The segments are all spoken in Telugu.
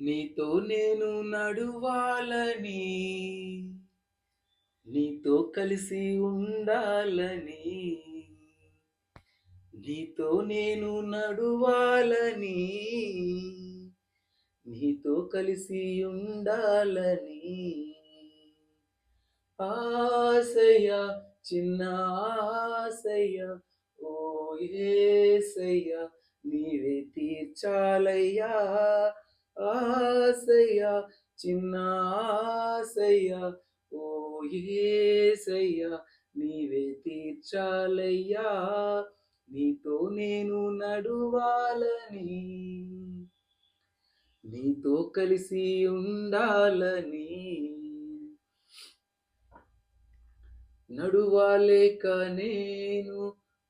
నీతో నేను నడువాలని, నీతో కలిసి ఉండాలని, నీతో నేను నడువాలని, నీతో కలిసి ఉండాలని ఆశయ, చిన్న ఆశయ, ఓ యేసయ్య నీవే తీర్చాలయ్యా. ఆశయ, చిన్న ఆశయ, ఓ యేసయ్య నీవే తీర్చాలయ్యా. నీతో నేను నడువాలని, నీతో కలిసి ఉండాలని, నడువాలేక నేను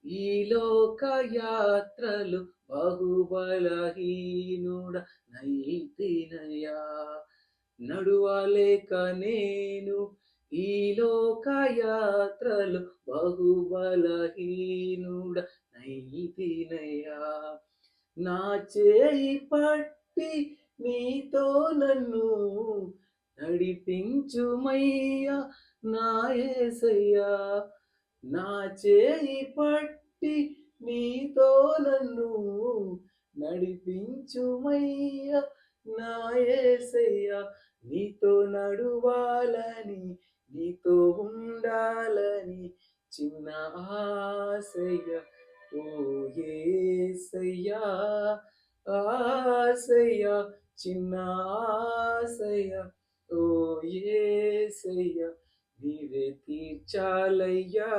ఈ లోక యాత్రలు బహుబలహీనుడ నైతినయా. నడువాలేక నేను ఈ లోక యాత్రలు బహుబలహీనుడ నైతినయా. నా చేయి పట్టి నీతో నన్ను నడిపించుమయ్యా నా యేసయ్యా. నా చేయి పట్టి నీతో నన్ను నడిపించుమయ్యా నా యేసయ్యా. నీతో నడువాలని, నీతో ఉండాలని చిన్న ఆశయ, ఓ యేసయ్యా. ఆశయ, చిన్న ఆశయ, ఓ యేసయ్య నీవే తీర్చాలయ్యా.